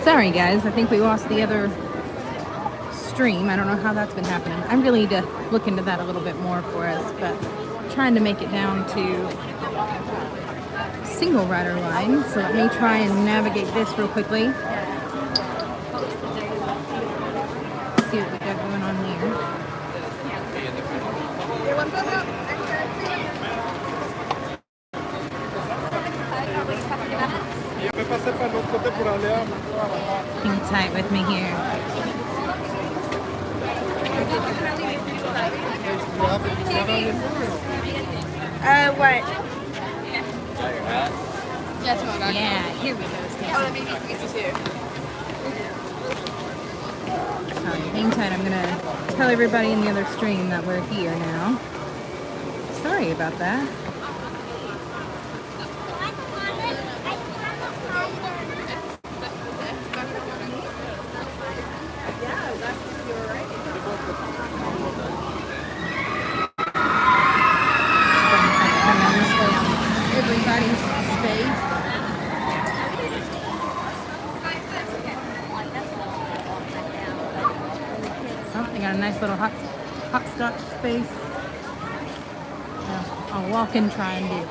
Sorry guys, I think we lost the other stream. I don't know how that's been happening. I really need to look into that a little bit more for us, but trying to make it down to single rider line. So let me try and navigate this real quickly. See what we got going on there. Hang tight with me here. What? Yeah, here we go. Hang tight. I'm gonna tell everybody in the other stream that we're here now. Sorry about that. Everybody's space. Oh, they got a nice little hopscotch space. I'll walk and try and do.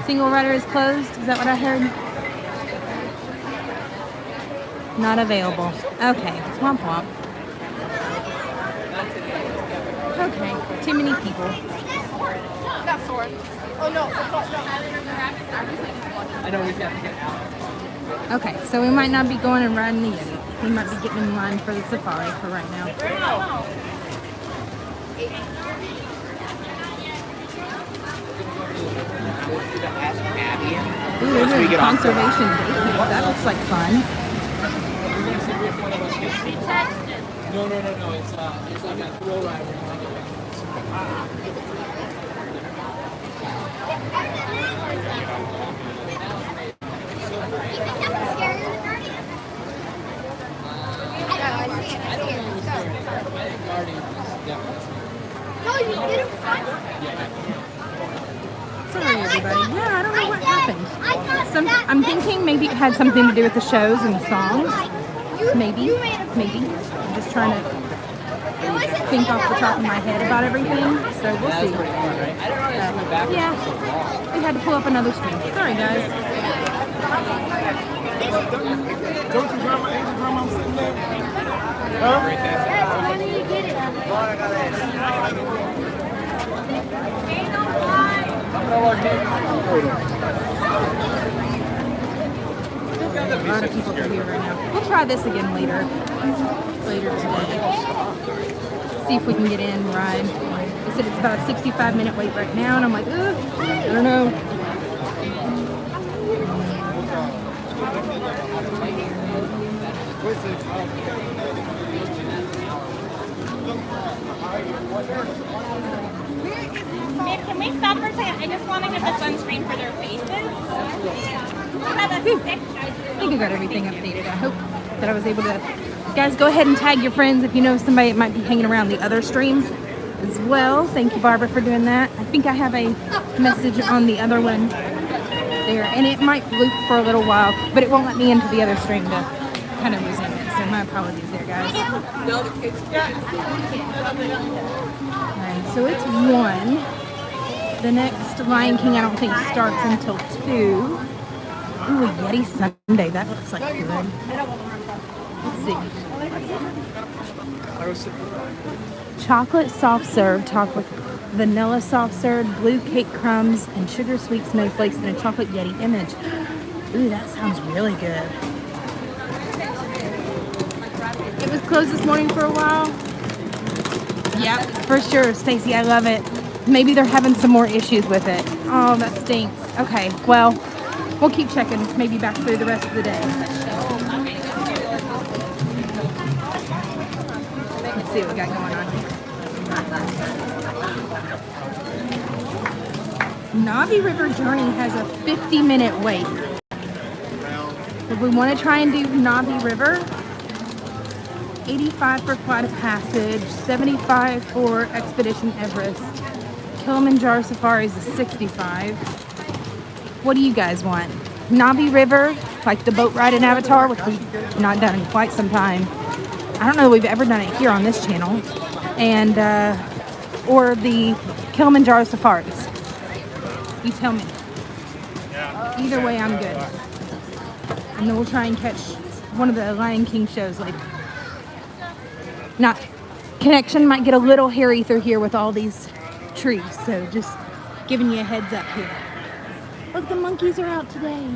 Single rider is closed. Is that what I heard? Not available. Okay, womp womp. Okay, too many people. That's sword. Oh no, I know we've got to get out. Okay, so we might not be going and riding the Yeti. We might be getting in line for the safari for right now. Ooh, they're doing conservation day camp. That looks like fun. No. It's like a thrill ride. No, you did it front. Sorry, everybody. Yeah, I don't know what happened. I'm thinking maybe it had something to do with the shows and the songs. Maybe. I'm just trying to think off the top of my head about everything. So we'll see. Yeah, we had to pull up another stream. Sorry, guys. Don't you grab my angel drum? I'm sitting there. Huh? Yes, when do you get it? A lot of people are here right now. We'll try this again later today. See if we can get in, ride. They said it's about a 65-minute wait right now, and I'm like, ugh, I don't know. Can we stop for a second? I just want to get the sunscreen for their faces. I think I got everything updated. I hope that I was able to. Guys, go ahead and tag your friends if you know somebody that might be hanging around the other stream as well. Thank you, Barbara, for doing that. I think I have a message on the other one there, and it might loop for a little while, but it won't let me into the other stream to kind of resume it. So my apologies there, guys. Alright, so it's 1. The next Lion King I don't think starts until 2. Ooh, a Yeti Sundae. That looks like good. Let's see. Chocolate soft serve topped with vanilla soft serve, blue cake crumbs, and sugar sweet snowflakes in a chocolate Yeti image. Ooh, that sounds really good. It was closed this morning for a while. Yeah, for sure, Stacy. I love it. Maybe they're having some more issues with it. Oh, that stinks. Okay, well, we'll keep checking. Maybe back through the rest of the day. Let's see what we got going on here. Navi River Journey has a 50-minute wait. If we want to try and do Navi River, 85 for Flight of Passage, 75 for Expedition Everest, Kilimanjaro Safaris is $65. What do you guys want? Navi River, like the boat ride in Avatar, which we've not done in quite some time. I don't know that we've ever done it here on this channel. And, or the Kilimanjaro Safaris. You tell me. Either way, I'm good. And then we'll try and catch one of the Lion King shows later. Not, connection might get a little hairy through here with all these trees. So just giving you a heads up here. Look, the monkeys are out today.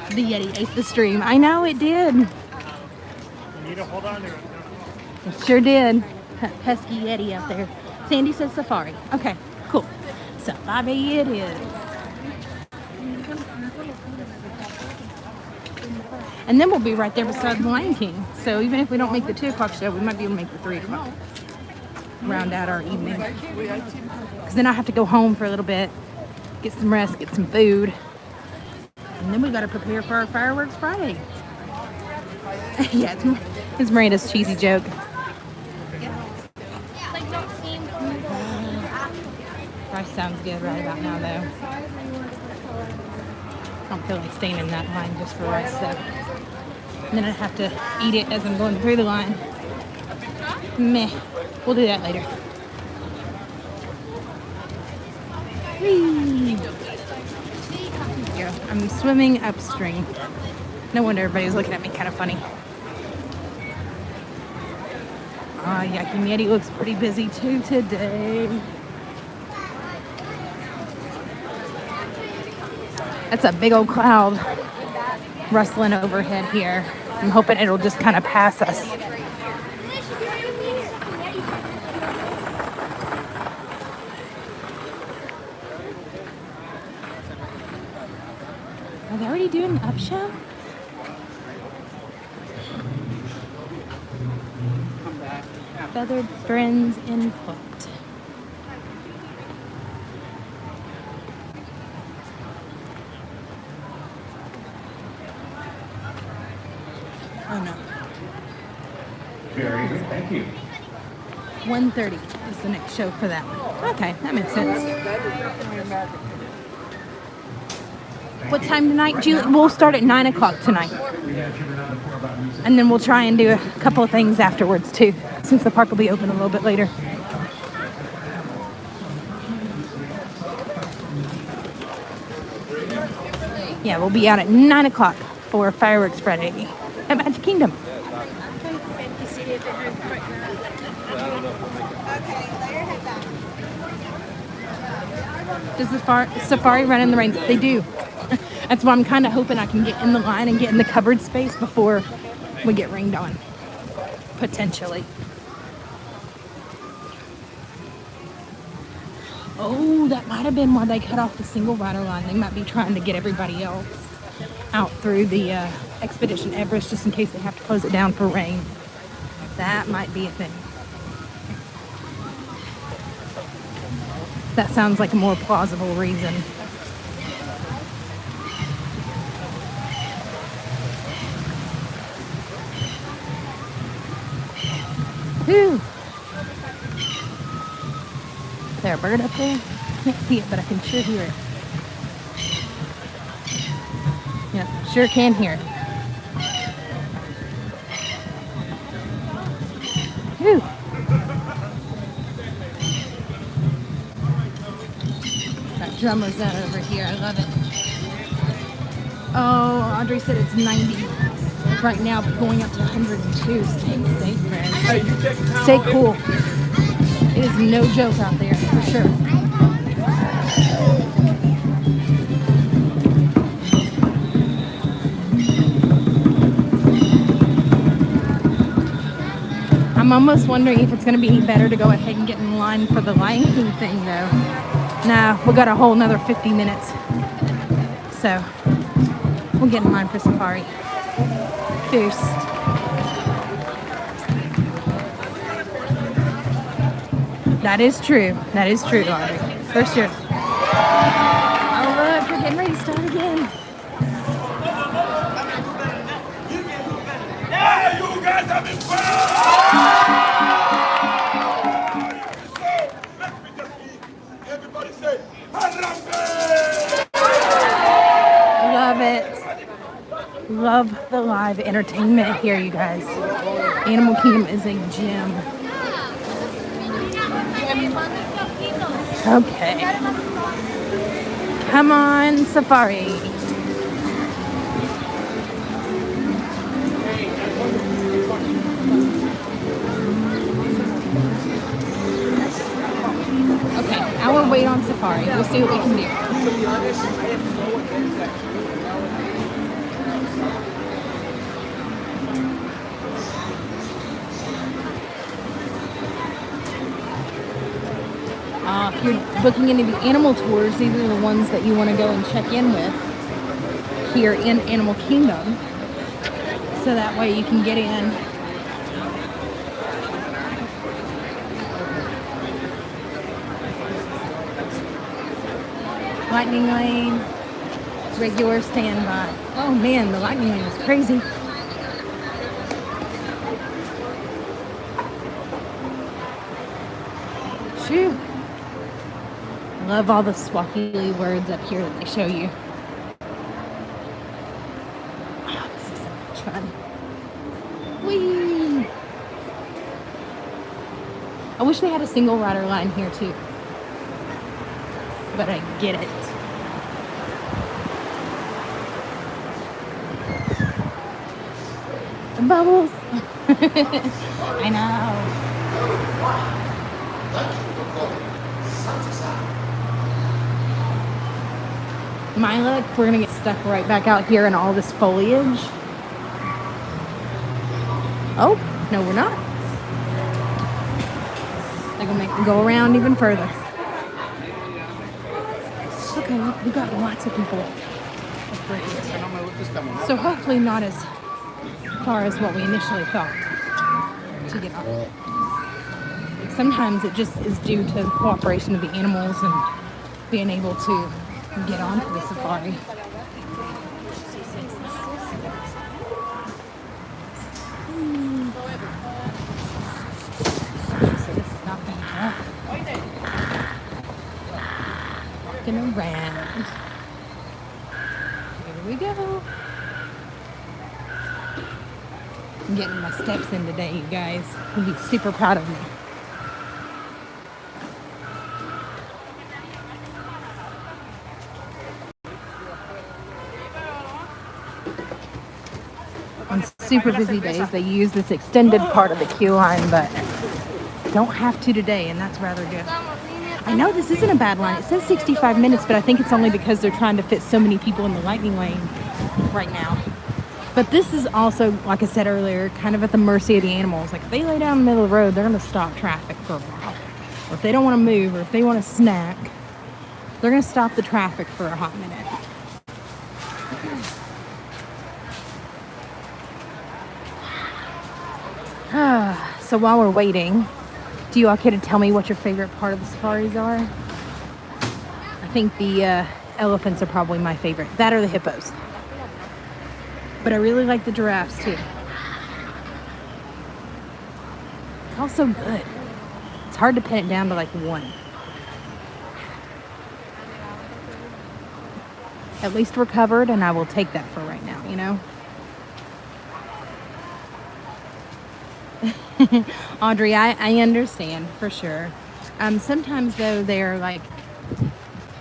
The Yeti ate the stream. I know it did. You need to hold on to it. It sure did. That pesky Yeti out there. Sandy says safari. Okay, cool. Safari it is. And then we'll be right there beside the Lion King. So even if we don't make the 2 o'clock show, we might be able to make the 3 o'clock. Round out our evening. Because then I have to go home for a little bit, get some rest, get some food. And then we got to prepare for our Fireworks Friday. Yeah, it's Miranda's cheesy joke. Rice sounds good right about now, though. I don't feel like staying in that line just for rice stuff. And then I'd have to eat it as I'm going through the line. Meh. We'll do that later. Whee! There we go. I'm swimming upstream. No wonder everybody's looking at me kind of funny. Ah, Yaki Yeti looks pretty busy too today. That's a big old cloud rustling overhead here. I'm hoping it'll just kind of pass us. Are they already doing the up show? Feathered friends in foot. Oh no. Very good, thank you. 1:30 is the next show for that one. Okay, that makes sense. What time tonight, Julie? We'll start at 9 o'clock tonight. And then we'll try and do a couple of things afterwards too, since the park will be open a little bit later. Yeah, we'll be out at 9 o'clock for Fireworks Friday at Magic Kingdom. Does the safari run in the rain? They do. That's why I'm kind of hoping I can get in the line and get in the covered space before we get rained on. Potentially. Oh, that might have been why they cut off the single rider line. They might be trying to get everybody else out through the Expedition Everest just in case they have to close it down for rain. That might be a thing. That sounds like a more plausible reason. Whew. Is there a bird up there? Can't see it, but I can sure hear it. Yeah, sure can hear it. Whew. That drummer's out over here. I love it. Oh, Audrey said it's 90 right now, going up to 102. Stay safe, friends. Stay cool. It is no joke out there, for sure. I'm almost wondering if it's going to be any better to go ahead and get in line for the Lion King thing, though. Nah, we got a whole another 50 minutes. So, we'll get in line for Safari first. That is true. That is true, Audrey. For sure. Oh, look, we're getting ready to start again. Love the live entertainment here, you guys. Animal Kingdom is a gem. Okay. Come on, Safari. Okay, hour wait on Safari. We'll see what we can do. To be honest, I didn't know what the exact. If you're booking any of the animal tours, these are the ones that you want to go and check in with here in Animal Kingdom. So that way you can get in. Lightning Lane, regular standby. Oh man, the Lightning Lane is crazy. Phew. Love all the Swahili words up here that they show you. Oh, this is so much fun. Whee! I wish they had a single rider line here too. But I get it. The bubbles. I know. My luck, we're gonna get stuck right back out here in all this foliage. Oh, no we're not. They're gonna make me go around even further. Okay, we got lots of people over here. So hopefully not as far as what we initially thought to get on. Sometimes it just is due to the cooperation of the animals and being able to get onto the safari. So this is not bad. Walking around. Here we go. I'm getting my steps in today, you guys. You'll be super proud of me. On super busy days, they use this extended part of the queue line, but don't have to today, and that's rather good. I know this isn't a bad line. It says 65 minutes, but I think it's only because they're trying to fit so many people in the lightning lane right now. But this is also, like I said earlier, kind of at the mercy of the animals. Like if they lay down in the middle of the road, they're going to stop traffic for a while. Or if they don't want to move, or if they want a snack, they're going to stop the traffic for a hot minute. So while we're waiting, do you all care to tell me what your favorite part of the safaris are? I think the elephants are probably my favorite. That or the hippos. But I really like the giraffes too. It's all so good. It's hard to pin it down to like one. At least we're covered, and I will take that for right now, you know? Audrey, I understand for sure. Sometimes though they're like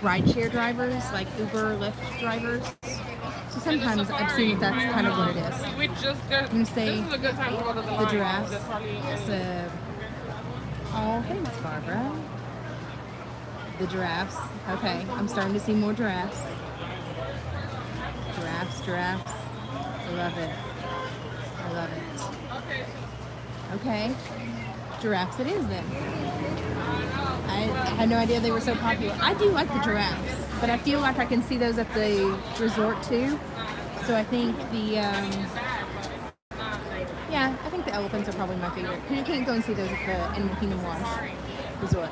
rideshare drivers, like Uber, Lyft drivers. So sometimes I've seen that that's kind of what it is. I'm gonna say the giraffes. Oh, thanks, Barbara. The giraffes. Okay, I'm starting to see more giraffes. Giraffes. I love it. I love it. Okay. Giraffes it is then. I had no idea they were so popular. I do like the giraffes, but I feel like I can see those at the resort too. So I think the, yeah, I think the elephants are probably my favorite. You can't go and see those at the Animal Kingdom Lodge resort.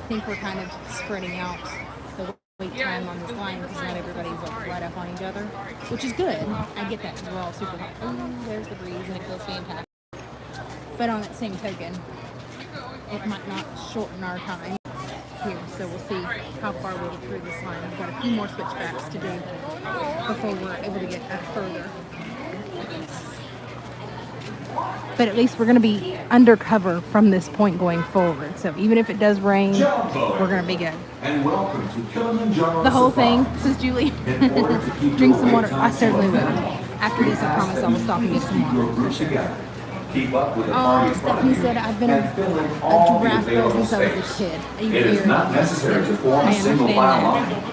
I think we're kind of spreading out the wait time on this line because not everybody's like right up on each other, which is good. I get that because we're all super hot. Oh, there's the breeze and it feels fantastic. But on that same token, it might not shorten our time here, so we'll see how far we'll get through this line. We've got a few more switchbacks to do before we're able to get further. But at least we're going to be undercover from this point going forward. So even if it does rain, we're going to be good. And welcome to Kilimanjaro The whole thing, Safaris. says Julie. In order to keep Drink your some water. wait I time certainly to a will. minimum, After this, I promise I will stop and get some keep your water. group together. Keep up with the Oh, party in front Stephanie of you said I've been and fill in a all the giraffe girl available since I was a space. kid. It is not necessary to form I a single understand file that. line.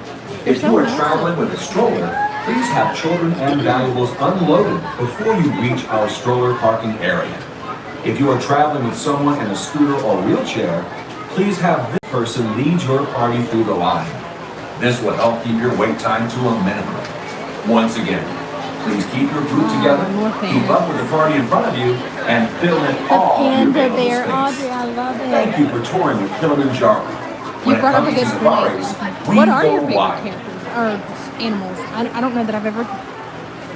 They're If so you are massive. traveling with a stroller, please have children and valuables unloaded before you reach our stroller parking area. If you are traveling with someone in a scooter or wheelchair, please have this person lead your party through the line. This will help keep your wait time to a minimum. Once again, please keep your group together, more keep up with the party in front of you, and fill in The all the panda available bear, space. Audrey, I love it. Thank you for touring with Kilimanjaro. You When it brought up a comes to good safaris, point. we What are go your favorite wide. characters or animals? I don't know that I've ever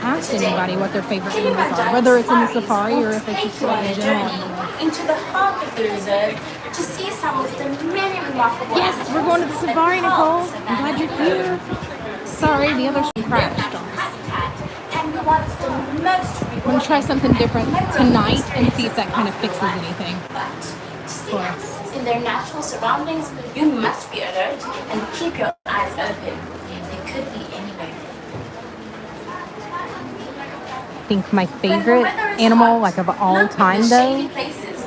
asked anybody what their favorite animals are, whether it's in the safari or if it's just like a general animal. Into the heart of the reserve to see some of the many remarkable Yes, we're going to the safari, Nicole. I'm glad you're here. Sorry, the others crashed on us. and one of the most I'm going to try something different tonight and see if that kind of fixes anything but to see for us. animals in their natural surroundings, you must be alert and keep your eyes open. They could be anywhere. I think my favorite animal, like of all time though,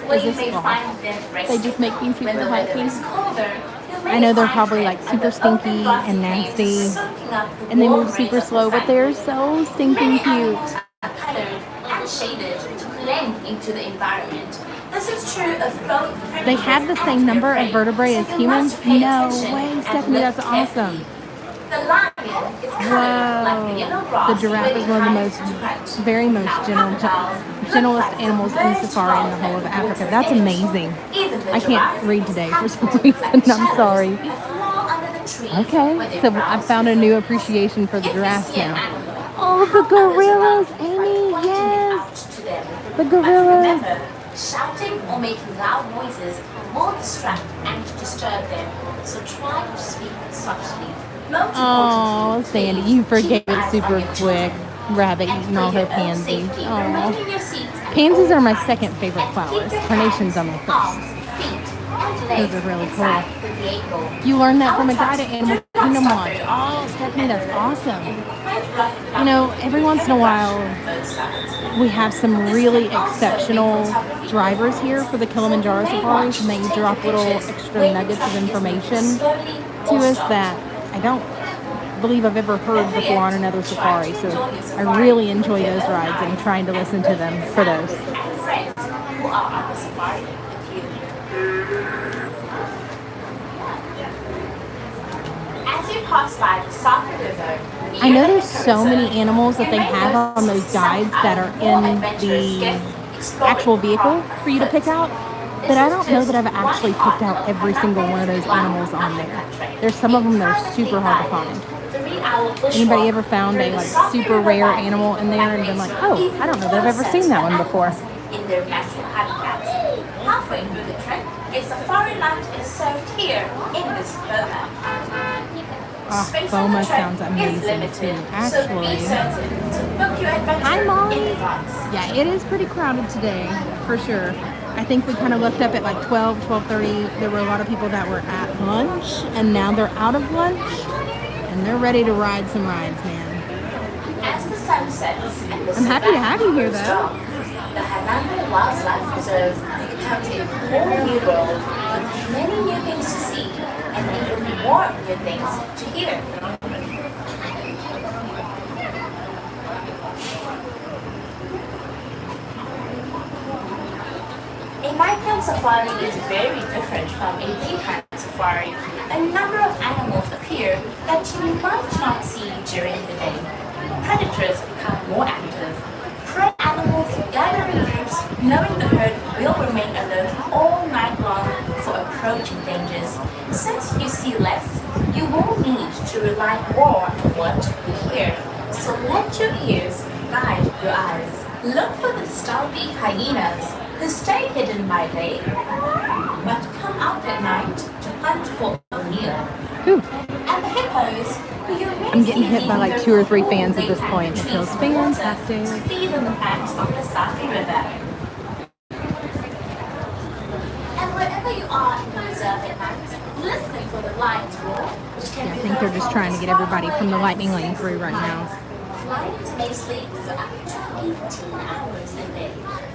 Where is you this may sloth. find them They just make me super When the weather happy. is colder, you may I know they're find probably them like under super open stinky glass and cranes nasty, soaking up the and they warm move rays super of the slow, but sun. they're so stinking Many cute. animals are colored and shaded to blend into the environment. This is true of both predators They have the and same number their of prey, vertebrae so as you humans? must pay No attention way, and Stephanie, look that's carefully. awesome. The lion is colored like the yellow Whoa. grass The giraffe where is they one of the hide most, to hunt. very most Now, gentlest crocodiles look animals in like safari in the whole of birds Africa. with That's edge. amazing. Even the I can't giraffe read today for some have reason. like I'm shadows sorry. that fall under the trees Okay, where they so I browse found a for new food. appreciation for the If you giraffes see an now. animal, Oh, the help others gorillas, around you by Amy, pointing it yes. out to them. The But gorillas. remember, shouting or making loud noises will distract and disturb them. So try to speak softly. Most Oh, importantly, Sandy, please you forgave keep it eyes super on your quick. children. Rabbit And eating for all her your own pansies. safety, Oh. remain in your seats at Pansies all are my times. second favorite And flowers. keep your Carnations are my hands, first. arms, feet, and legs Those are really inside cool. the vehicle. You learned that from a Our guide trucks at Animal do not Kingdom stop Watch. very Oh, often, Stephanie, and that's the road awesome. can be quite rough You know, without every once in a heavy while, rush on both sides. we have some This really can also exceptional make photography drivers here difficult. for the Kilimanjaro So you may Safaris, want and they to take drop your little pictures extra when the nuggets of truck is moving information slowly to or us stopped. that I don't believe I've ever heard Better before on yet, another try safari. to So enjoy your I safari really with enjoy your those own rides and eyes trying to and listen to with them your for family those. and friends who are on the safari with you. As you pass by the Safa River, I know there's so many animals that they have on those guides that are in the actual vehicle for you to pick out, but I don't know that I've actually picked out every single one of those animals on there. There's some of them that are super hard to find. Anybody ever found a like super rare animal in there and been like, oh, I don't know that I've ever seen that one before? In their natural habitats. Halfway through the trip, a safari lunch is served here in this boma. Space on the Boma trip sounds is amazing limited, too, so be actually. certain to book your adventure Hi, Molly. in advance. Yeah, it is pretty crowded today, for sure. I think we kind of looked up at like 12, 12:30. There were a lot of people that were at lunch, and now they're out of lunch, and they're ready to ride some rides, man. As the sun sets and the I'm happy to have you here, grows though. dark, the Randa Wildlife Reserve becomes a whole new world with many new things to see and even more new things to hear. A nighttime safari is very different from a daytime safari. A number of animals appear that you might not see during the day. Predators become more active. Prey animals gather in groups, knowing the herd will remain alert all night long for approaching dangers. Since you see less, you will need to rely more on what you hear. So let your ears guide your eyes. Look for the stealthy hyenas who stay hidden by day, but come out at night to hunt for meal. Whew. And the hippos, who you may I'm getting see hit by like leading 2 or the 3 full fans at this daytime point. It trees feels of water fantastic. to feed on the banks of the Safi River. And wherever you are in the reserve at night, listen for the lions roar, which can Yeah, I be think heard they're just from trying to as get far everybody away from the as lightning lane 6 through right now. miles. Lions may sleep for up to 18 hours a day,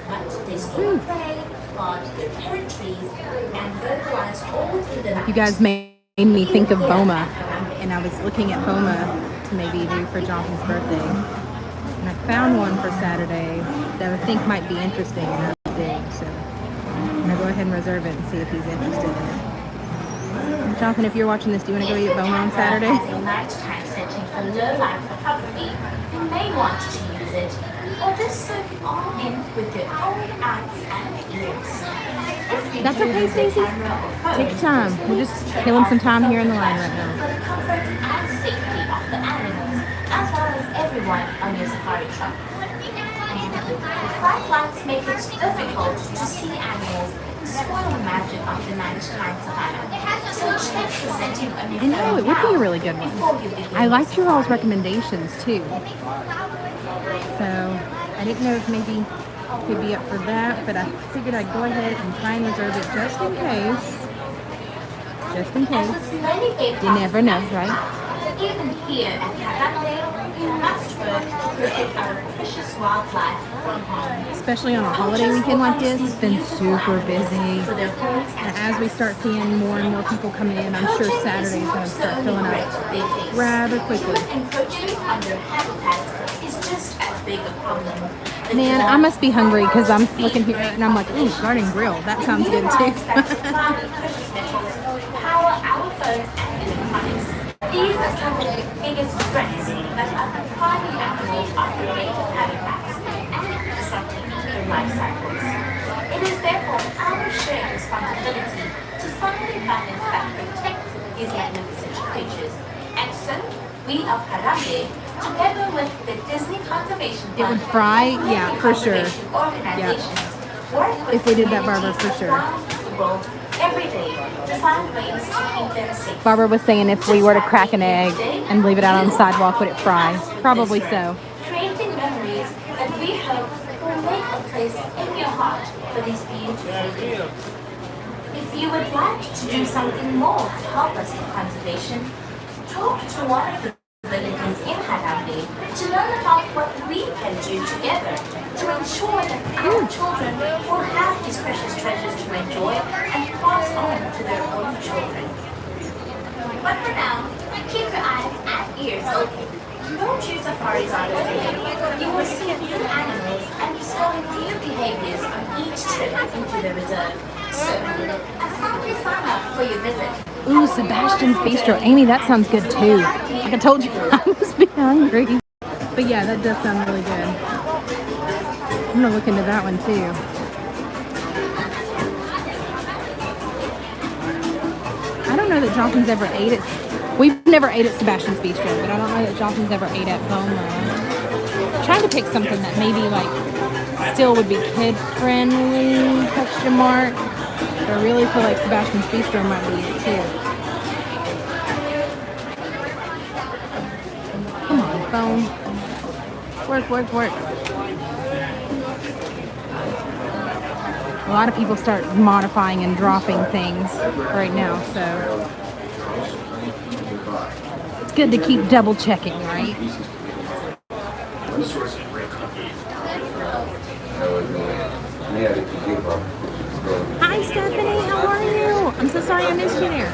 but they still play, guard their territories, and vocalize all through the night. You guys made me think of Boma, and I was looking at Boma to maybe do for Jonathan's birthday. And I found one for Saturday that I think might be interesting enough to do. So I'm gonna go ahead and reserve it and see if he's interested in it. Jonathan, if you're watching this, do you want to go eat at Boma on Saturday? As a nighttime setting for low light photography, you may want to use it, or just soak it all in with your own eyes and ears. If you That's do okay, use a Stacey. camera or phone, Take your time. We're just killing some time here in the line right now. for the comfort and safety of the animals, as well as everyone on your safari truck. And the bright lights make it difficult to see animals, spoil the magic of the nighttime savannah. So check the setting on your I know, it would be a phone really good one. before you begin I liked your all's safari. recommendations too. So I didn't know if maybe he'd be up for that, but I figured I'd go ahead and try and reserve it just in case. Just in As case. with many big You never know, right? even here at Randa, we must work to protect our precious wildlife from harm. Especially on a holiday weekend like this, it's been super busy. For their homes And as we start seeing more and more people coming in, I'm sure Saturday's going to start filling up rather quickly. Encroaching on their habitats is just as big a problem. Man, I must be hungry because I'm looking here and I'm like, ooh, garden grill. That sounds good too. Power our phones and electronics. These are some of the biggest threats that are depriving animals of their native habitats and disrupting their life cycles. It is therefore our shared responsibility to find a balance that protects these magnificent creatures. And so, we of Harambe, together with the Disney Conservation Fund, It would fry? Yeah, for sure. Organizations, work with If we did that, Barbara, communities for sure. around the world every day to find ways to keep them safe. Barbara was saying if we were to crack an egg and leave it out on the sidewalk, would it fry? Probably so. Creating memories that we hope will make a place in your heart for these beautiful creatures. If you would like to do something more to help us with conservation, talk to one of the villages in Harambe to learn about what we can do together to ensure that our children will have these precious treasures to enjoy and pass on to their own children. But for now, keep your eyes and ears open. Don't use safaris on the day. You will see new animals and discover new behaviors on each trip into the reserve. So, as somebody sign up for your visit. Ooh, Sebastian's Bistro. Amy, that sounds good too. Like I told you, I must be hungry. But yeah, that does sound really good. I'm gonna look into that one too. I don't know that Jonathan's ever ate it. We've never ate at Sebastian's Bistro, but I don't know that Jonathan's ever ate at Boma. I'm trying to pick something that maybe like still would be kid friendly, question mark. But I really feel like Sebastian's Bistro might be it too. Come on, phone. Work, work, work. A lot of people start modifying and dropping things right now, so it's good to keep double checking, right? Hi Stephanie, how are you? I'm so sorry I missed you there.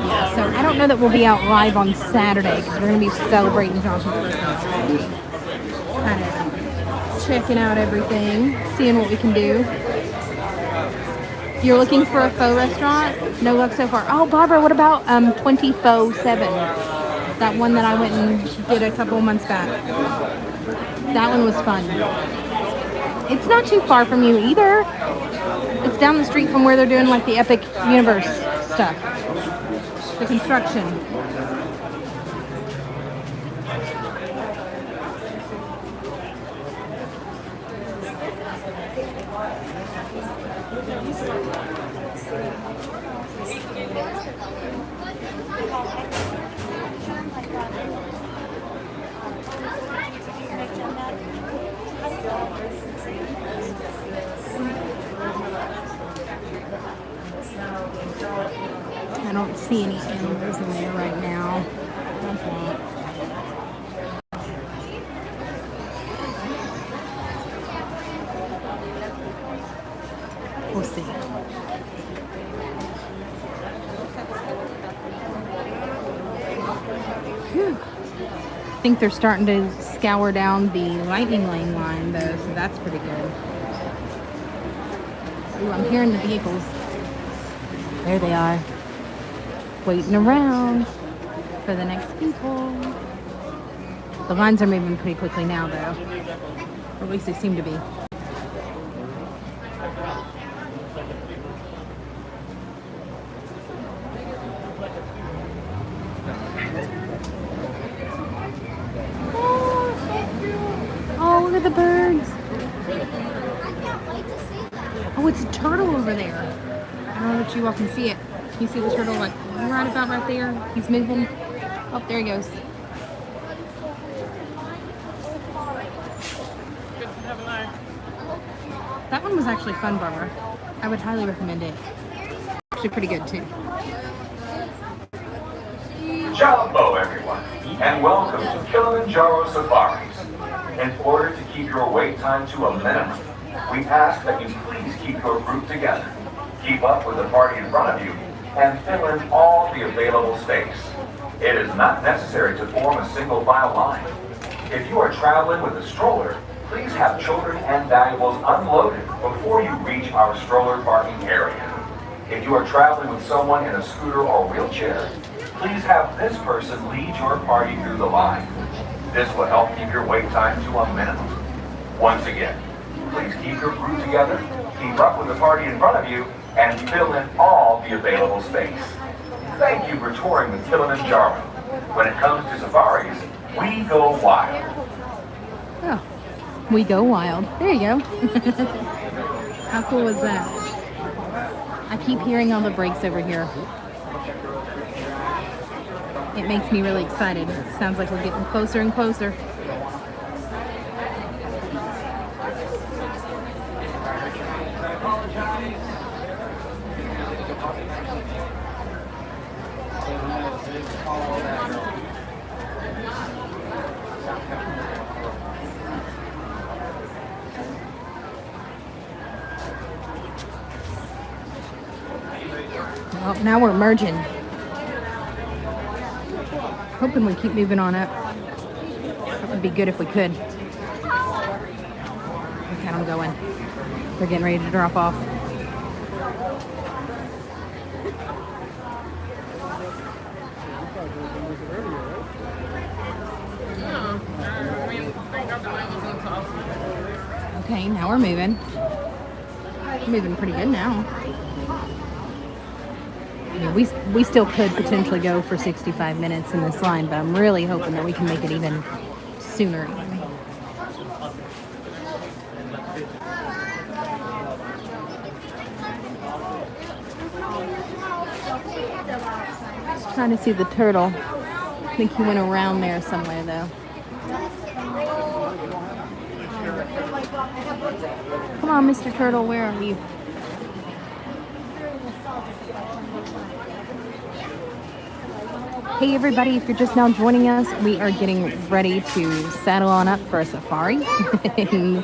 Yeah, so I don't know that we'll be out live on Saturday because we're going to be celebrating Johnson's birthday. Kind of checking out everything, seeing what we can do. You're looking for a faux restaurant? No luck so far. Oh, Barbara, what about 2047? That one that I went and did a couple of months back. That one was fun. It's not too far from you either. It's down the street from where they're doing like the Epic Universe stuff. The construction. I don't see any animals in there right now. We'll see. Whew. I think they're starting to scour down the lightning lane line though, so that's pretty good. Ooh, I'm hearing the vehicles. There they are. Waiting around for the next people. The lines are moving pretty quickly now though. Or at least they seem to be. Oh, look at the birds. Oh, it's a turtle over there. I don't know if you all can see it. You see the turtle like right about right there? He's moving. Oh, there he goes. That one was actually fun, Barbara. I would highly recommend it. Actually pretty good too. Hello everyone, and welcome to Kilimanjaro Safaris. In order to keep your wait time to a minimum, we ask that you please keep your group together, keep up with the party in front of you, and fill in all the available space. It is not necessary to form a single file line. If you are traveling with a stroller, please have children and valuables unloaded before you reach our stroller parking area. If you are traveling with someone in a scooter or wheelchair, please have this person lead your party through the line. This will help keep your wait time to a minimum. Once again, please keep your group together, keep up with the party in front of you, and fill in all the available space. Thank you for touring with Kilimanjaro. When it comes to safaris, we go wild. Oh, we go wild. There you go. How cool is that? I keep hearing all the brakes over here. It makes me really excited. It sounds like we're getting closer and closer. Well, now we're merging. Hoping we keep moving on up. That would be good if we could. Look at them going. They're getting ready to drop off. Okay, now we're moving. Moving pretty good now. Yeah, we still could potentially go for 65 minutes in this line, but I'm really hoping that we can make it even sooner. Just trying to see the turtle. I think he went around there somewhere though. Come on, Mr. Turtle, where are you? Hey everybody, if you're just now joining us, we are getting ready to saddle on up for a safari in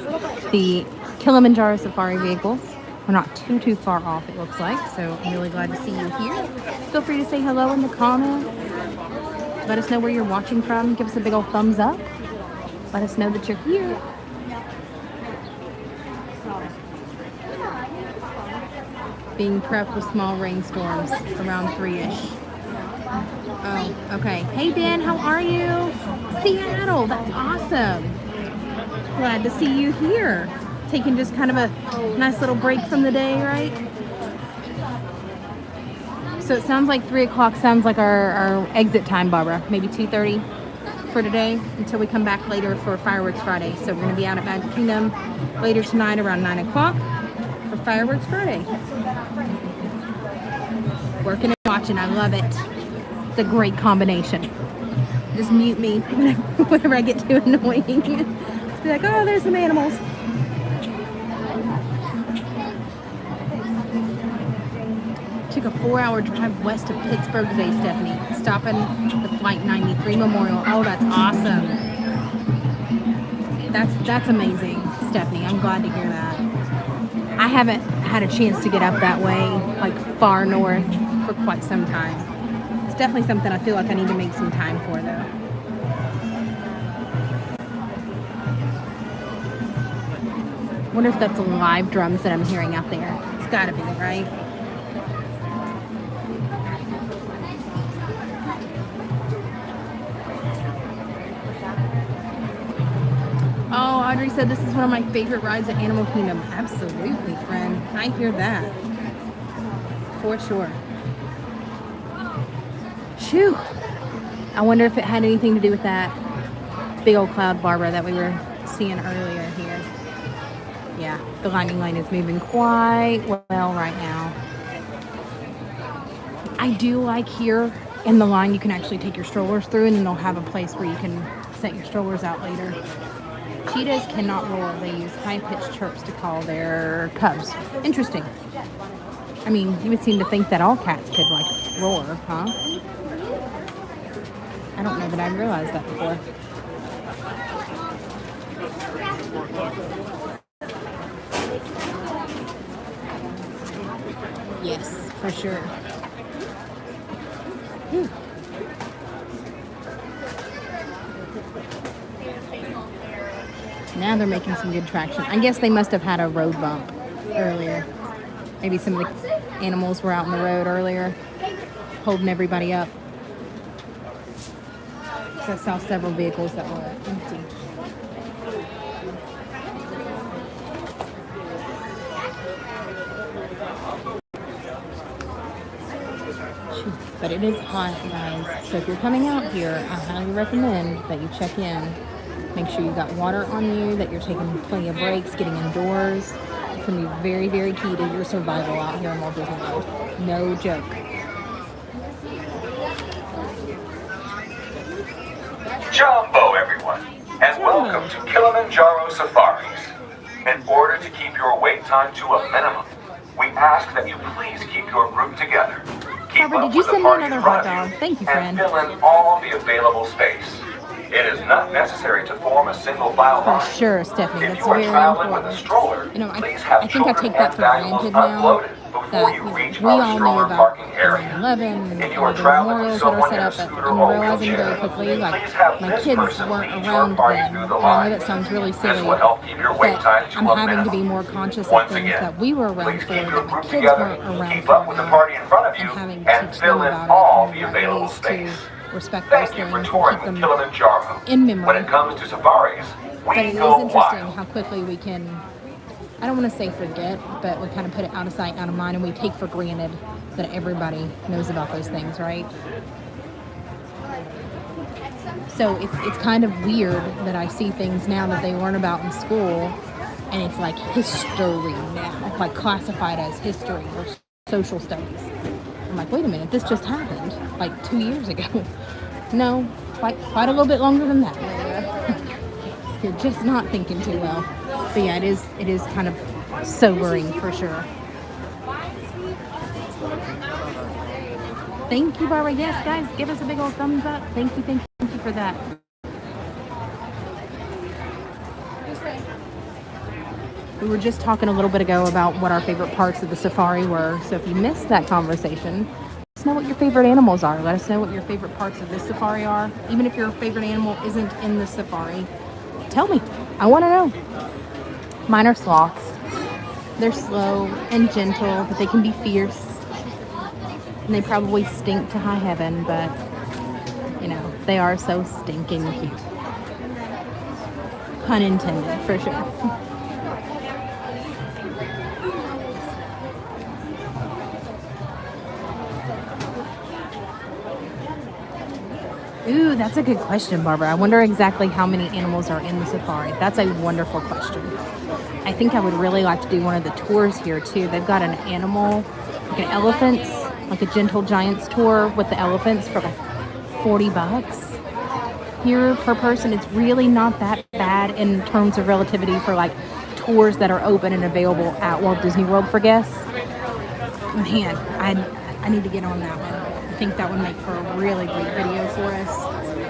the Kilimanjaro Safari vehicles. We're not too far off, it looks like, so I'm really glad to see you here. Feel free to say hello in the comments. Let us know where you're watching from. Give us a big old thumbs up. Let us know that you're here. Being prepped with small rainstorms around 3-ish. Oh, okay. Hey Dan, how are you? Seattle, that's awesome. Glad to see you here. Taking just kind of a nice little break from the day, right? So it sounds like 3 o'clock sounds like our exit time, Barbara. Maybe 2:30 for today until we come back later for Fireworks Friday. So we're going to be out at Magic Kingdom later tonight around 9 o'clock for Fireworks Friday. Working and watching, I love it. It's a great combination. Just mute me whenever I get too annoying. Be like, oh, there's some animals. Took a 4-hour drive west of Pittsburgh today, Stephanie. Stopping the Flight 93 Memorial. Oh, that's awesome. That's amazing, Stephanie. I'm glad to hear that. I haven't had a chance to get up that way, like far north, for quite some time. It's definitely something I feel like I need to make some time for, though. Wonder if that's live drums that I'm hearing out there. It's gotta be, right? Oh, Audrey said this is one of my favorite rides at Animal Kingdom. Absolutely, friend. I hear that. For sure. Phew. I wonder if it had anything to do with that big old cloud, Barbara, that we were seeing earlier here. Yeah, the lightning lane is moving quite well right now. I do like here in the line you can actually take your strollers through, and then they'll have a place where you can set your strollers out later. Cheetahs cannot roar. They use high-pitched chirps to call their cubs. Interesting. I mean, you would seem to think that all cats could, like, roar, huh? I don't know that I realized that before. Yes, for sure. Whew. Now they're making some good traction. I guess they must have had a road bump earlier. Maybe some of the animals were out on the road earlier, holding everybody up. So I saw several vehicles that were empty. But it is hot, guys. So if you're coming out here, I highly recommend that you check in. Make sure you got water on you, that you're taking plenty of breaks, getting indoors. It's going to be very, very key to your survival out here in Walt Disney World. No joke. Jumbo, everyone, and welcome to Kilimanjaro Safaris. In order to keep your wait time to a minimum, we ask that you please keep your group together. Keep Barbara, up did you with the send me party another in front hot of you dog? Thank you, and friend. fill in all the available space. It is not necessary to form a single file For line. sure, Stephanie. If That's you are very traveling with important. a stroller, You know, please have I think I children take that and for valuables granted now. unloaded before That you reach we our all knew stroller about parking the area. 9/11 and If you all are the traveling with memorials that are someone set in a up, but scooter I'm or realizing wheelchair, very quickly, like, please have my this kids person weren't lead your around party then. through the And I know line. that sounds really This silly, will help keep your wait but time to I'm a having to be minimum. more conscious of Once things again, that we were around please for, keep your that my group kids together, weren't around keep for up with the now, party in front of and you, having to and teach fill them in about all it the and available ways space. to respect those Thank you things for and touring keep with them Kilimanjaro. in memory. When it comes to safaris, But we it is go interesting wild. how quickly we can, I don't want to say forget, but we kind of put it out of sight, out of mind, and we take for granted that everybody knows about those things, right? So it's kind of weird that I see things now that they learn about in school, and it's like history now, like classified as history or social studies. I'm like, wait a minute, this just happened like 2 years ago. No, quite a little bit longer than that. You're just not thinking too well. But yeah, it is kind of sobering for sure. Thank you, Barbara. Yes, guys, give us a big old thumbs up. Thank you for that. We were just talking a little bit ago about what our favorite parts of the safari were. So if you missed that conversation, let us know what your favorite animals are. Let us know what your favorite parts of this safari are. Even if your favorite animal isn't in the safari, tell me. I want to know. Mine are sloths. They're slow and gentle, but they can be fierce. And they probably stink to high heaven, but, you know, they are so stinking cute. Pun intended, for sure. Ooh, that's a good question, Barbara. I wonder exactly how many animals are in the safari. That's a wonderful question. I think I would really like to do one of the tours here too. They've got an animal, like an elephants, like a gentle giants tour with the elephants for like $40 here per person. It's really not that bad in terms of relativity for like tours that are open and available at Walt Disney World for guests. Man, I need to get on that one. I think that would make for a really great video for us.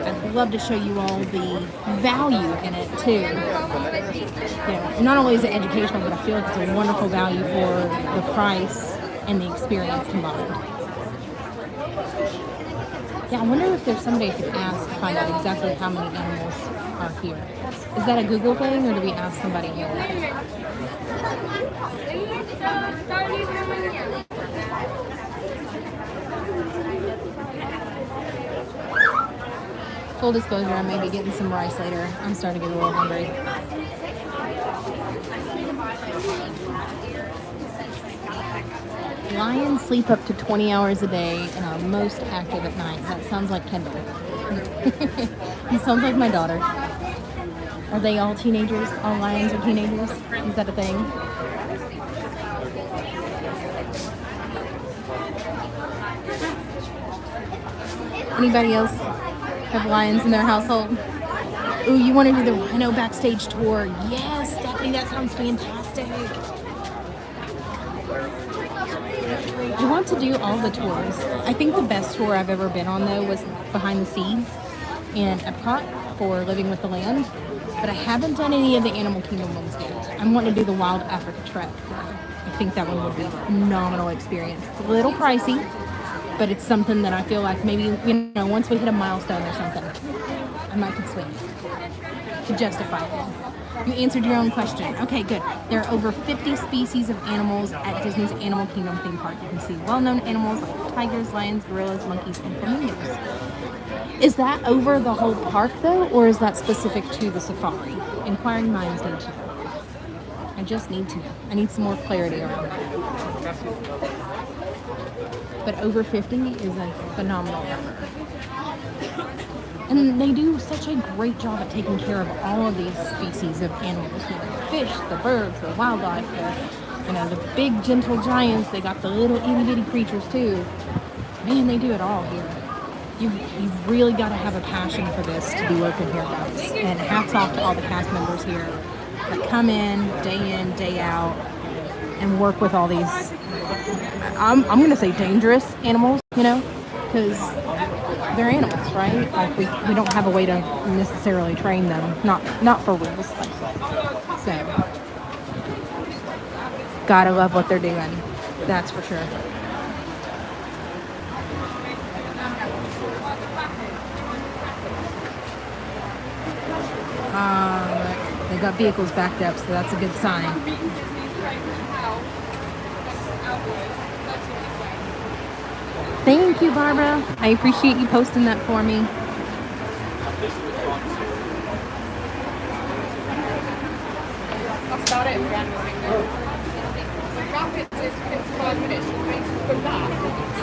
I'd love to show you all the value in it too. Not only is it educational, but I feel like it's a wonderful value for the price and the experience combined. Yeah, I wonder if there's somebody I could ask to find out exactly how many animals are here. Is that a Google thing, or do we ask somebody here? Full disclosure, I may be getting some rice later. I'm starting to get a little hungry. Lions sleep up to 20 hours a day and are most active at night. That sounds like Kendall. He sounds like my daughter. Are they all teenagers? All lions are teenagers? Is that a thing? Anybody else have lions in their household? Ooh, you want to do the rhino backstage tour? Yes, Stephanie, that sounds fantastic. I want to do all the tours. I think the best tour I've ever been on, though, was behind the scenes in Epcot for Living with the Land. But I haven't done any of the Animal Kingdom ones yet. I'm wanting to do the Wild Africa Trek. I think that one would be a phenomenal experience. It's a little pricey, but it's something that I feel like maybe, once we hit a milestone or something, I might could swing to justify it. You answered your own question. Okay, good. There are over 50 species of animals at Disney's Animal Kingdom theme park. You can see well-known animals like tigers, lions, gorillas, monkeys, and flamingos. Is that over the whole park, though, or is that specific to the safari? Inquiring minds need to know. I just need to know. I need some more clarity around that. But over 50 is a phenomenal number. And they do such a great job at taking care of all of these species of animals. The fish, the birds, the wildlife, the big gentle giants. They got the little itty bitty creatures too. Man, they do it all here. You've really got to have a passion for this to be working here, guys. And hats off to all the cast members here that come in, day out, and work with all these, I'm going to say dangerous animals, because they're animals, right? Like we don't have a way to necessarily train them, not for rules. So, gotta love what they're doing, that's for sure. They got vehicles backed up, so that's a good sign. Thank you, Barbara. I appreciate you posting that for me.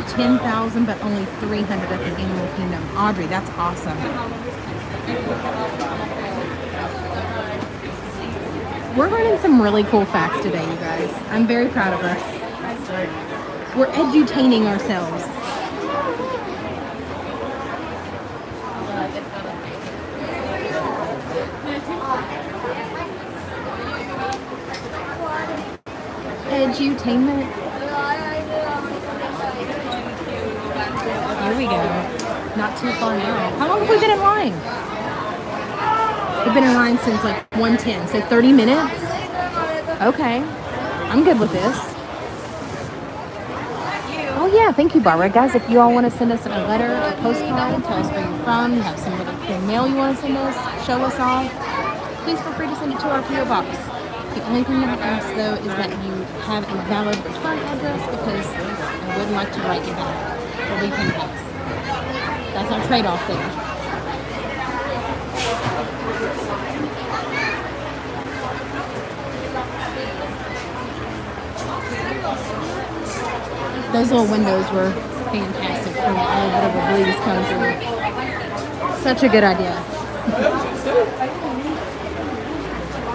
It's 10,000, but only 300 at the Animal Kingdom. Audrey, that's awesome. We're learning some really cool facts today, you guys. I'm very proud of us. We're edutaining ourselves. Edutainment. Here we go. Not too far now. How long have we been in line? We've been in line since like 1:10, so 30 minutes? Okay. I'm good with this. Oh yeah, thank you, Barbara. Guys, if you all want to send us a letter, a postcard, tell us where you're from, you have some really cool mail you want to send us, show us off, please feel free to send it to our P.O. Box. The only thing that I ask, though, is that you have a valid return address, because I would like to write you back for refund tax. That's our trade-off there. Those little windows were fantastic for all whatever breeze comes through. Such a good idea.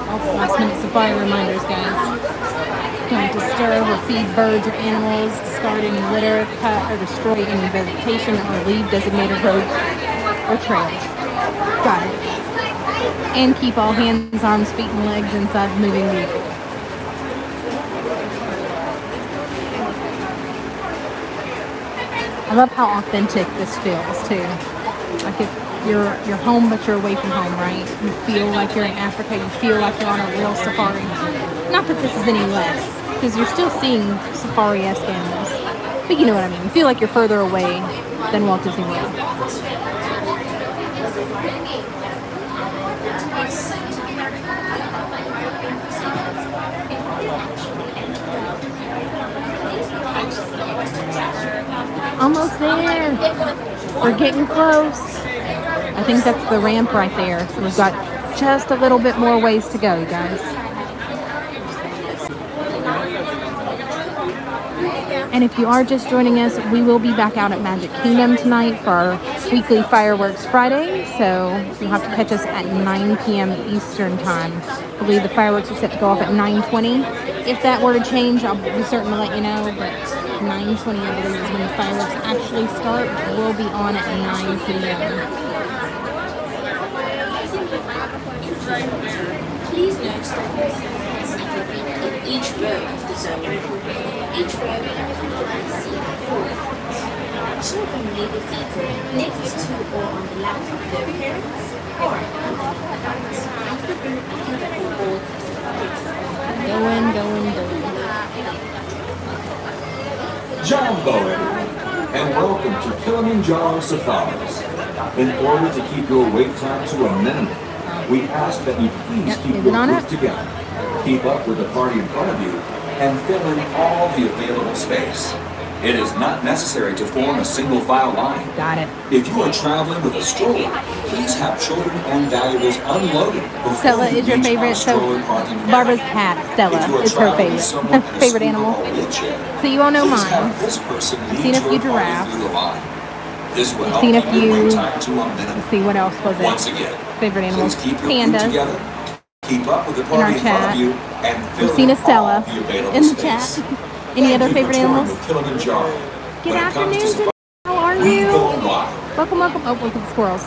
Also, last minute safari reminders, guys. Don't disturb or feed birds or animals, discard any litter, cut or destroy any vegetation, or leave designated roads or trails. Got it. And keep all hands, arms, feet, and legs inside the moving vehicle. I love how authentic this feels too. Like if you're home but you're away from home, right? You feel like you're in Africa, you feel like you're on a real safari. Not that this is any less, because you're still seeing safari-esque animals. But you know what I mean. You feel like you're further away than Walt Disney World. Almost there. We're getting close. I think that's the ramp right there. So we've got just a little bit more ways to go, you guys. And if you are just joining us, we will be back out at Magic Kingdom tonight for our weekly Fireworks Friday. So you'll have to catch us at 9 p.m. Eastern Time. I believe the fireworks are set to go off at 9:20. If that were to change, I'll be certain to let you know. But 9:20, I believe, is when the fireworks actually start. We'll be on at 9 p.m. Please note that in each row of the zone, each row can see 4 points. Children may be seated next to or on the lap of their parents or on the adults as the group and boards. Going. Jumbo, everyone, and welcome to Kilimanjaro Safaris. In order to keep your wait time to a minimum, we ask that you please keep your group together, keep up with the party in front of you, and fill in all the available space. It is not necessary to form a single file line. Got it. If you are traveling with a stroller, please have children and valuables unloaded before Stella you is your reach our favorite. So stroller parking area. Barbara's cat, Stella, If you are is her traveling with someone in favorite. a Favorite scooter animal. or wheelchair, So you all know please mine. have this person lead Seen a your few party giraffes. through the line. This will I've help seen a keep your wait few. time to a minimum. Let's see what else was it. Once again, Favorite animals. please keep your group Pandas. together, keep up with the In our party in front chat. of you, and fill We've seen in a Stella all the available in the space. chat. Any other favorite animals? Kilimanjaro. Good When it comes to afternoon. safari, How are we you? go wild. Welcome. Oh, look at the squirrels.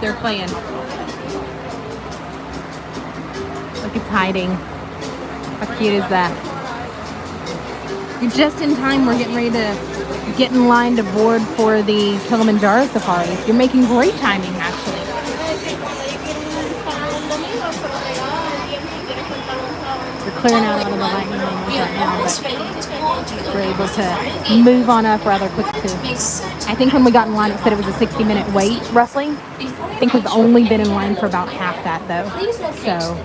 They're playing. Look, it's hiding. How cute is that? You're just in time. We're getting ready to get in line to board for the Kilimanjaro Safaris. You're making great timing, actually. We're clearing out all of the lightning lanes right now, but we're able to move on up rather quickly too. I think when we got in line, it said it was a 60-minute wait, roughly. I think we've only been in line for about half that, though. So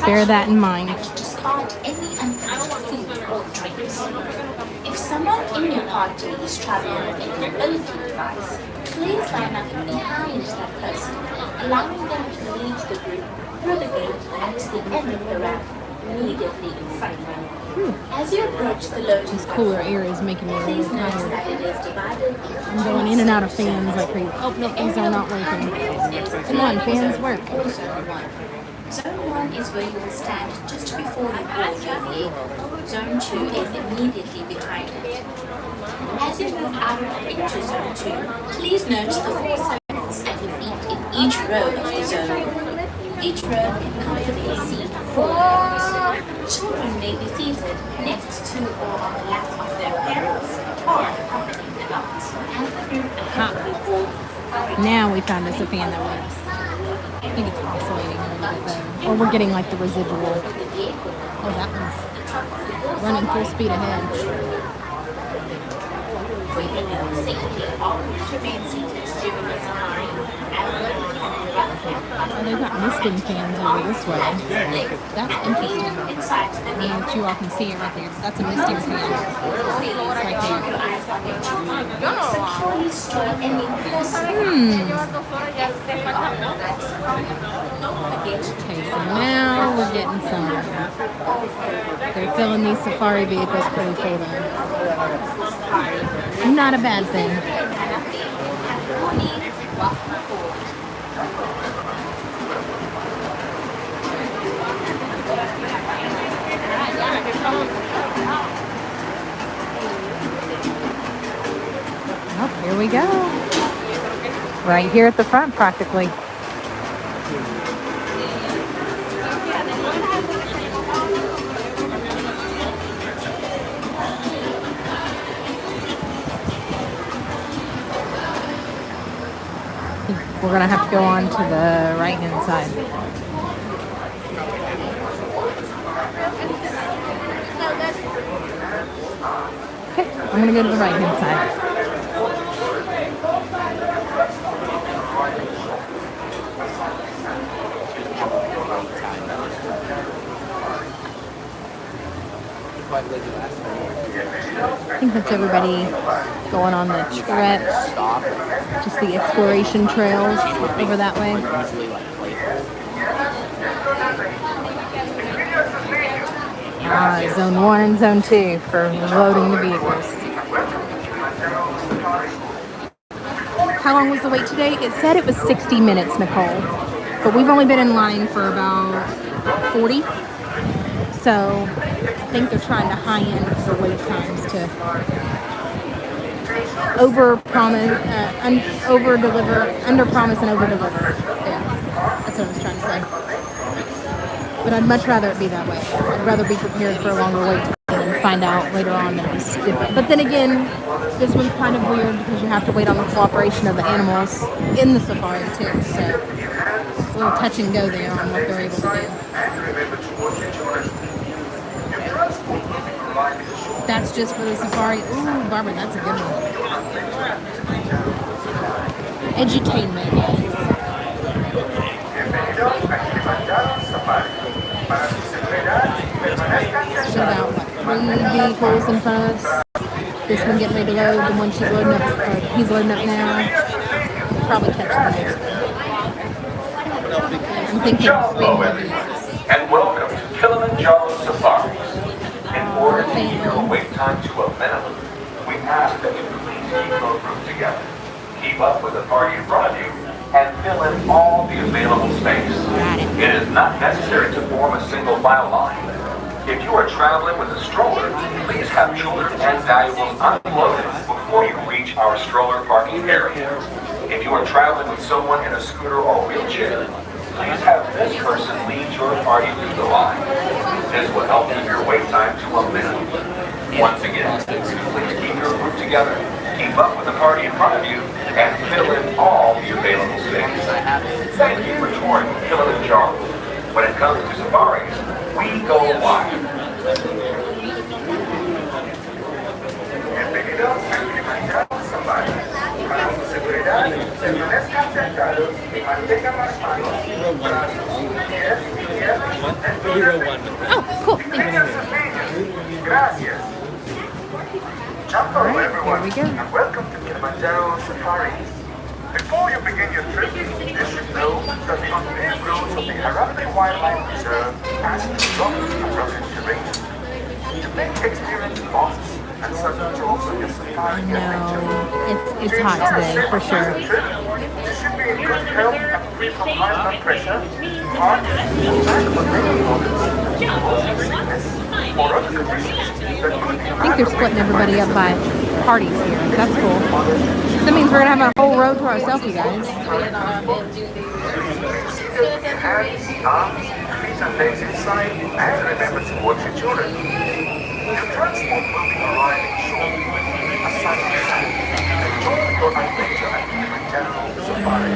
bear that in mind. Discard any unfinished food or drinks. If someone in your party is traveling with a mobility device, please line up behind that person, allowing them to lead the group through the gate at the end of the ramp, immediately in front of you. As you approach the loading This cooler air is making me a please little note tired. that it is divided I'm going in and out of fans like crazy. Oh, no, these are not working. Come on, fans work. Zone 1 is where you will stand just before you board your vehicle. Zone 2 is immediately behind it. As you move out into Zone 2, please note the 4 circles at your feet in each row of the zone. Each row can comfortably seat 4 adults. Children may be seated next to or on the laps of their parents or accompanying adults. As the group accompany boards, Now we found us a fan that works. I think it's oscillating a little bit though. Or we're getting like the residual. Oh, that one's running full speed ahead. for your own safety, always remain seated during the safari. Oh, they've got misting fans over this way. That's interesting. I don't know if you all can see it right there. That's a misting fan. Right there. Securely store any Okay, so now we're getting some. They're filling these safari vehicles pretty full though. Not a bad thing. Right here at the front, practically. We're gonna have to go on to the right-hand side. Okay, I'm gonna go to the right-hand side. I think that's everybody going on the trek, just the exploration trails over that way. Zone 1 and Zone 2 for loading the vehicles. How long was the wait today? It said it was 60 minutes, Nicole, but we've only been in line for about 40. So I think they're trying to high end the wait times to over promise, over deliver, under promise and over deliver. Yeah, that's what I was trying to say. But I'd much rather it be that way. I'd rather be prepared for a longer wait time and find out later on that it was different. But then again, this one's kind of weird because you have to wait on the cooperation of the animals in the safari too. So it's a little touch and go there on what they're able to do. That's just for the safari. Ooh, Barbara, that's a good one. Edutainment, guys. There's about what, 3 vehicles in front of us. This one getting ready to load. The one she's loading up, or he's loading up now. We'll probably catch the next one. I'm thinking Hello, everyone, and welcome to Kilimanjaro Safaris. In order to keep your wait time to a minimum, we ask that you please keep your group together, keep up with the party in front of you, and fill in all the available space. It is not necessary to form a single file line. If you are traveling with a stroller, please have children and valuables unloaded before you reach our stroller parking area. If you are traveling with someone in a scooter or wheelchair, please have this person lead your party through the line. This will help keep your wait time to a minimum. Once again, please keep your group together, keep up with the party in front of you, and fill in all the available space. Thank you for touring Kilimanjaro. When it comes to safaris, we go wide. Bienvenidos a Kilimanjaro Safaris. Para su seguridad, permanezcan sentados y mantengan las manos, brazos, pies y piernas dentro del vehículo. Oh, cool. Thanks. Gracias. Hello, everyone, here we go. and welcome to Kilimanjaro Safaris. Before you begin your trip, you should know that the unpaved roads of the Myranda Wildlife Reserve pass through rough and rugged terrain. To make experience lots and certain jobs on your safari No, it's hot today for sure. You should be in good health and free from high blood pressure, heart, lack of many organs, sickness, or other conditions that could be I think they're splitting everybody up by parties here. That's cool. That means we're gonna have a whole road to ourselves, you guys. hands, arms, feet and legs inside, and remember to watch your children. Your transport will be arriving shortly. Aside from that, enjoy your adventure at Kilimanjaro Safari.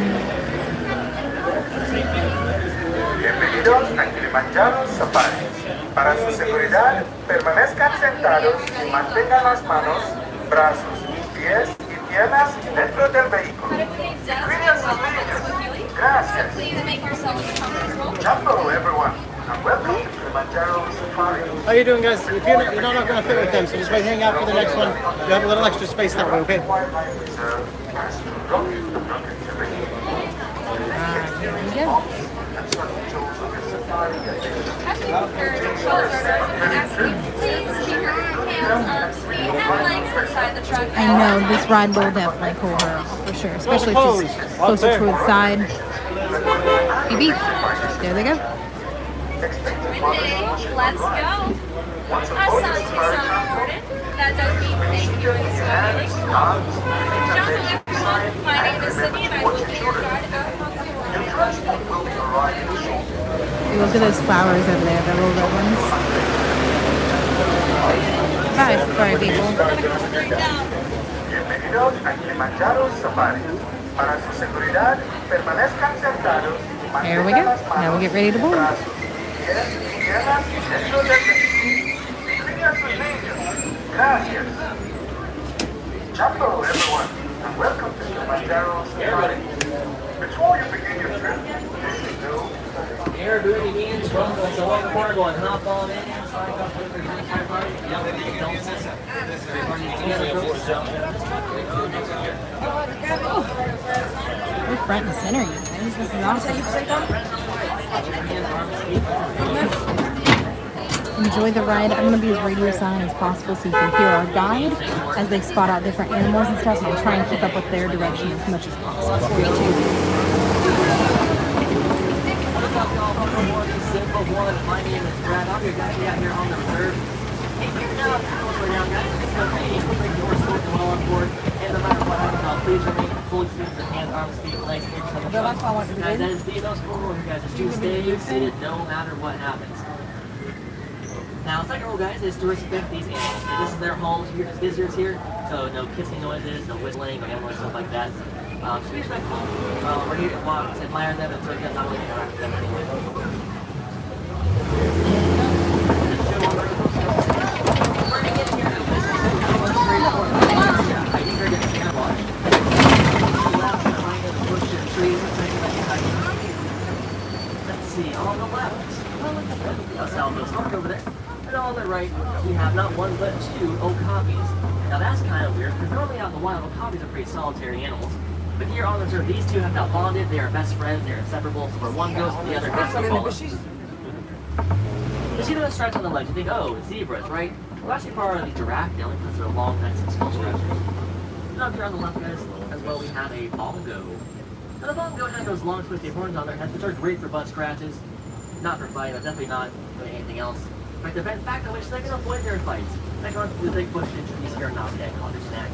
Bienvenidos a Kilimanjaro Safaris. Para su seguridad, permanezcan sentados y mantengan las manos, brazos, pies y piernas dentro del vehículo. Cuiden a sus niños. Gracias. Hello, everyone, and welcome to Kilimanjaro Safari. How you doing, guys? If you're not going to fit with them, so just wait, hang out for the next one. You have a little extra space that way, okay? Wildlife Reserve has rugged terrain. There we go. And certain jobs of your safari I know this ride will definitely pull her off for sure, especially if she's closer to the side. Beep, beep. There they go. Let's go. Asante San That does mean thank you in Spanish. Hello everyone, my name is Sydney and what your children need today. Your transport will be arriving shortly. Look at those flowers over there, the little red ones. Bye, safari people. Bienvenidos a Kilimanjaro Safaris. Para su seguridad, permanezcan sentados y There we go. mantengan las Now manos, we get ready to board. brazos, pies y piernas dentro del vehículo. Cuide a sus niños. Gracias. Jumbo, everyone, and welcome to Kilimanjaro Safaris. Before you begin your trip, you should know Air booty means from the long cargo and hop on in, slide up with your entire body. Yep, don't sit. Everybody together, folks. We're front and center, you guys. This is awesome. Enjoy the ride. I'm going to be as radio silent as possible so you can hear our guide as they spot out different animals and stuff, and try and keep up with their direction as much as possible for you too. Simple one. My name is Brad. I'm your guide out here on the reserve. If you're not halfway down, guys, it's okay. You can bring your sword well on board. And no matter what happens, please remain fully seated with hands, arms, feet, legs, ears, tongue, guys, that is the most important rule, guys. Is to stay seated no matter what happens. Now, second rule, guys, is to respect these animals. This is their homes. You're just visitors here, so no kissing noises, no whistling, no animals, stuff like that. Just be respectful. We're here to walk, to admire them, and so you guys not really interact with them anyway. Let's see, on the left, that's Aldo's Park over there. And on the right, we have not one but two okapis. Now that's kind of weird, because normally out in the wild, okapis are pretty solitary animals. But here on the reserve, these two have now bonded, they are best friends, they're inseparable, so where one goes, the other has to follow. You see those stripes on the left, you think, oh, it's zebras, right? Well, actually part of the giraffe family, because they're long necks and skull scratchers. And up here on the left, guys, as well, we have a bongo. Now the bongo has those long twisty horns on their heads, which are great for butt scratches. Not for fighting, but definitely not for anything else. In fact, the fact in which they can avoid their fights. They can do the big bush injuries here and now, okay, called their snack.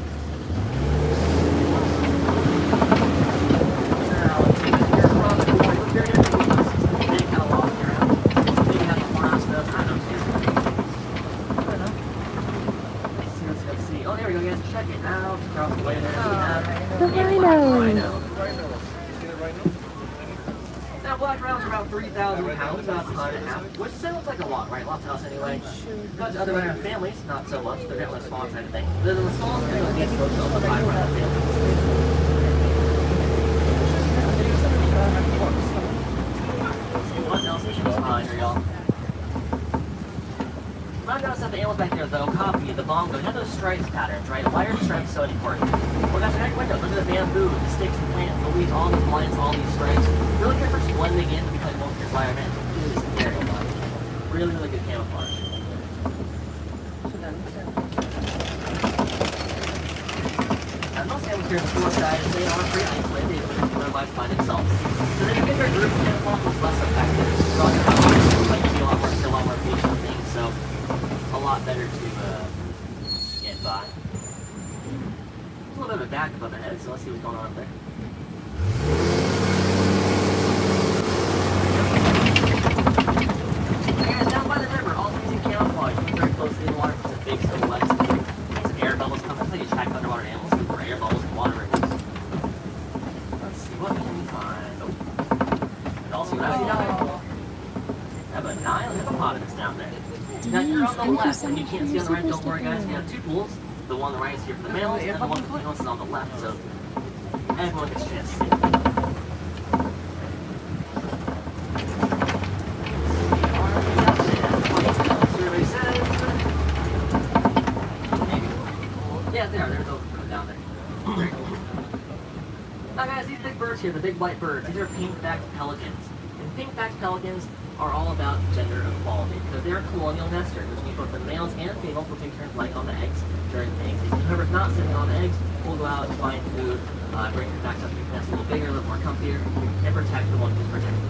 Now, let's take it here across the board. Look very different. Big kind of long here. Maybe have a more stuff. I don't know. Let's see. Oh, there we go, guys. Check it out. Across the way there, we have The rhinos. rhino. Now, black rhinos are about 3,000 pounds, about a ton and a half, which sounds like a lot, right? Lots to us anyway. But to other rhino families, not so much. They're definitely small type of thing. They're the smallest thing that gets most of the 5 rhino families. What else is behind here, y'all? Not gonna set the animals back there, though. Copy the bongo. They have those stripes patterns, right? Why are stripes so important? Well, guys, back window. Look at the bamboo, the sticks, the plants, the leaves, all the lines, all these stripes. Really good for blending in because most of your environment is very much. Really, really good camouflage. Now, most animals here, the four guys, they are pretty isolated. They live by themselves. So then you get their group camouflage is less effective. So on your house, like, you see a lot more facial things. So a lot better to get by. There's a little bit of a back above the head, so let's see what's going on up there. Guys, down by the river, also using camouflage, very close to the water, because it's big silhouettes. Some air bubbles come. That's how you track underwater animals, for air bubbles and water ripples. Let's see, what can we find? Oh. And also, what I see down there? I have a Nile hippopotamus down there. Now, you're on the left, and you can't see on the right, don't worry, guys. We have two pools. The one on the right is here for the males, and the one for the females is on the left, so everyone gets a chance to see. Yeah, they're those down there. Very cool. Now, guys, these big birds here, the big white birds, these are pink-backed pelicans. And pink-backed pelicans are all about gender equality because they are colonial nesters, which means both the males and females will take turns laying on the eggs during the eggs. Whoever's not sitting on the eggs will go out and find food, bring it back up to make the nest a little bigger, a little more comfier, and protect the one who's protecting